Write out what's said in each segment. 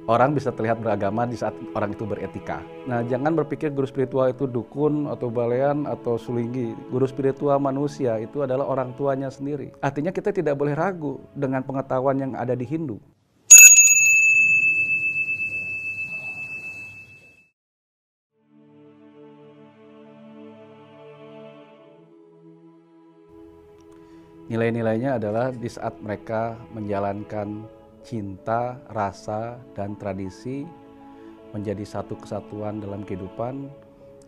Orang bisa terlihat beragama di saat orang itu beretika. Nah, jangan berpikir guru spiritual itu dukun atau balean atau sulinggi. Guru spiritual manusia itu adalah orang tuanya sendiri. Artinya kita tidak boleh ragu dengan pengetahuan yang ada di Hindu. Nilai-nilainya adalah di saat mereka menjalankan cinta, rasa, dan tradisi menjadi satu kesatuan dalam kehidupan,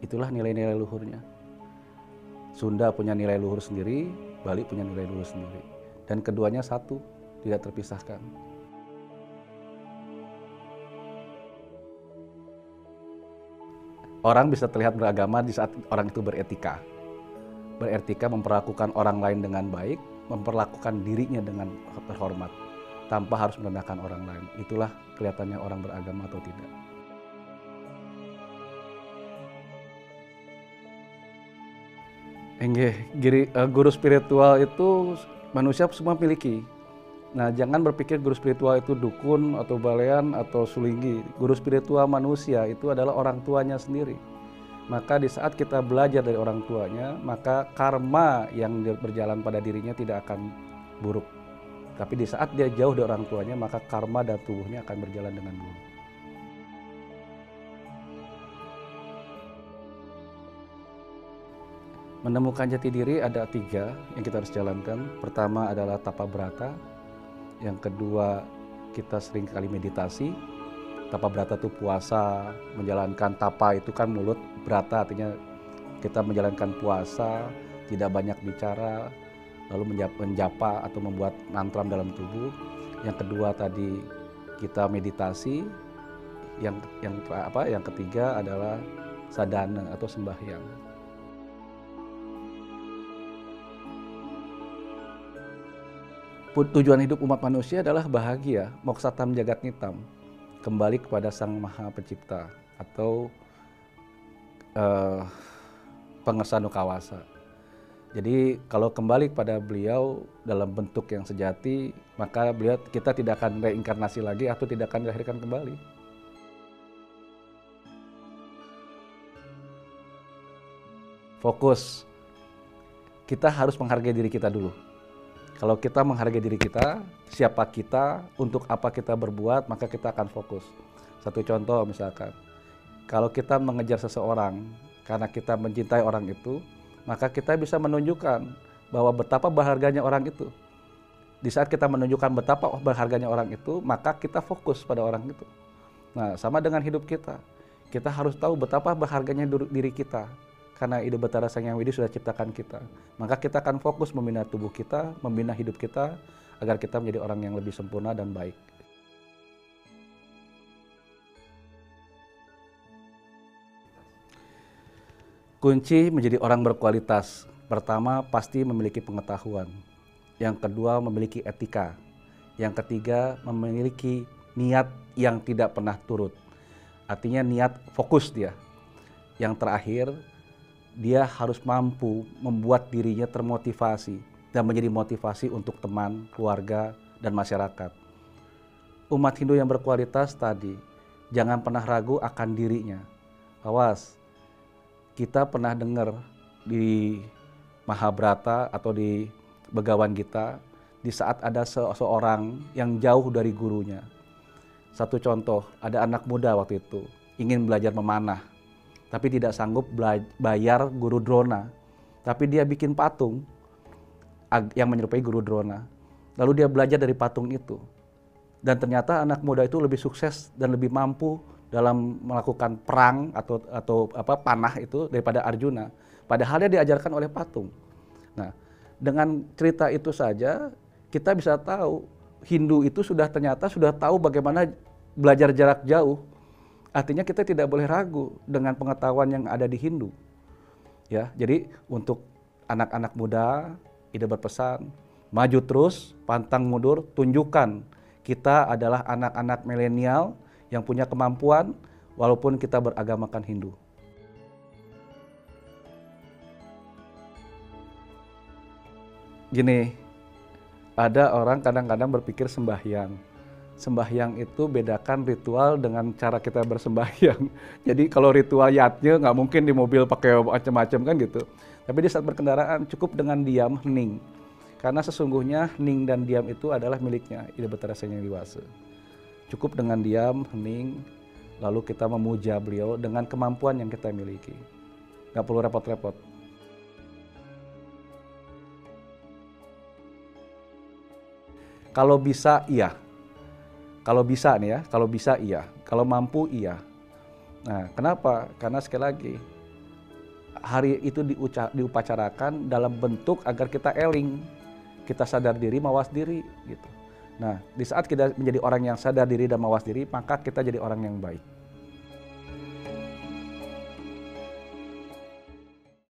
itulah nilai-nilai luhurnya. Sunda punya nilai luhur sendiri, Bali punya nilai luhur sendiri. Dan keduanya satu, tidak terpisahkan. Orang bisa terlihat beragama di saat orang itu beretika. Beretika memperlakukan orang lain dengan baik, memperlakukan dirinya dengan terhormat, tanpa harus merendahkan orang lain. Itulah kelihatannya orang beragama atau tidak. Guru spiritual itu manusia semua miliki. Nah, jangan berpikir guru spiritual itu dukun atau balean atau sulinggi. Guru spiritual manusia itu adalah orang tuanya sendiri. Maka di saat kita belajar dari orang tuanya, maka karma yang berjalan pada dirinya tidak akan buruk. Tapi di saat dia jauh dari orang tuanya, maka karma dan tubuhnya akan berjalan dengan buruk. Menemukan jati diri ada 3 yang kita harus jalankan. Pertama adalah tapa brata. Yang kedua, kita sering kali meditasi. Tapa brata itu puasa, menjalankan tapa itu kan mulut, brata artinya kita menjalankan puasa, tidak banyak bicara, lalu menjapa atau membuat mantram dalam tubuh. Yang kedua tadi kita meditasi. Yang ketiga adalah sadhana atau sembahyang. Tujuan hidup umat manusia adalah bahagia, moksatam jagat nitam, kembali kepada Sang Maha Pencipta atau Pangersa Nukawasa. Jadi kalau kembali kepada beliau dalam bentuk yang sejati, maka kita tidak akan reinkarnasi lagi atau tidak akan dilahirkan kembali. Fokus, kita harus menghargai diri kita dulu. Kalau kita menghargai diri kita, siapa kita, untuk apa kita berbuat, maka kita akan fokus. Satu contoh misalkan, kalau kita mengejar seseorang karena kita mencintai orang itu, maka kita bisa menunjukkan bahwa betapa berharganya orang itu. Di saat kita menunjukkan betapa berharganya orang itu, maka kita fokus pada orang itu. Nah, sama dengan hidup kita. Kita harus tahu betapa berharganya diri kita. Karena Ida Batara Sang Hyang Widi sudah ciptakan kita. Maka kita akan fokus membina tubuh kita, membina hidup kita, agar kita menjadi orang yang lebih sempurna dan baik. Kunci menjadi orang berkualitas. Pertama, pasti memiliki pengetahuan. Yang kedua, memiliki etika. Yang ketiga, memiliki niat yang tidak pernah turut. Artinya niat fokus dia. Yang terakhir, dia harus mampu membuat dirinya termotivasi dan menjadi motivasi untuk teman, keluarga, dan masyarakat. Umat Hindu yang berkualitas tadi, jangan pernah ragu akan dirinya. Awas, kita pernah dengar di Mahabharata atau di Begawan Gita, di saat ada seseorang yang jauh dari gurunya. Satu contoh, ada anak muda waktu itu, ingin belajar memanah. Tapi tidak sanggup bayar guru Drona. Tapi dia bikin patung yang menyerupai guru Drona. Lalu dia belajar dari patung itu. Dan ternyata anak muda itu lebih sukses dan lebih mampu dalam melakukan perang atau panah itu daripada Arjuna. Padahal dia diajarkan oleh patung. Nah, dengan cerita itu saja kita bisa tahu Hindu itu ternyata sudah tahu bagaimana belajar jarak jauh. Artinya kita tidak boleh ragu dengan pengetahuan yang ada di Hindu. Ya, jadi untuk anak-anak muda, Ida berpesan, maju terus, pantang mundur, tunjukkan kita adalah anak-anak milenial yang punya kemampuan walaupun kita beragamakan Hindu. Gini, ada orang kadang-kadang berpikir sembahyang. sembahyang itu bedakan ritual dengan cara kita bersembahyang. Jadi kalau ritual yatnya nggak mungkin di mobil pakai macam-macam kan gitu. Tapi di saat berkendaraan cukup dengan diam, hening. Karena sesungguhnya hening dan diam itu adalah miliknya Ida Betara Seng Hyang Diwase. Cukup dengan diam, hening, lalu kita memuja beliau dengan kemampuan yang kita miliki. Nggak perlu repot-repot. Kalau bisa, iya. Kalau bisa nih ya, kalau bisa iya. Kalau mampu, iya. Nah, kenapa? Karena sekali lagi, hari itu diupacarakan dalam bentuk agar kita eling. Kita sadar diri, mawas diri, gitu. Nah, di saat kita menjadi orang yang sadar diri dan mawas diri, maka kita jadi orang yang baik.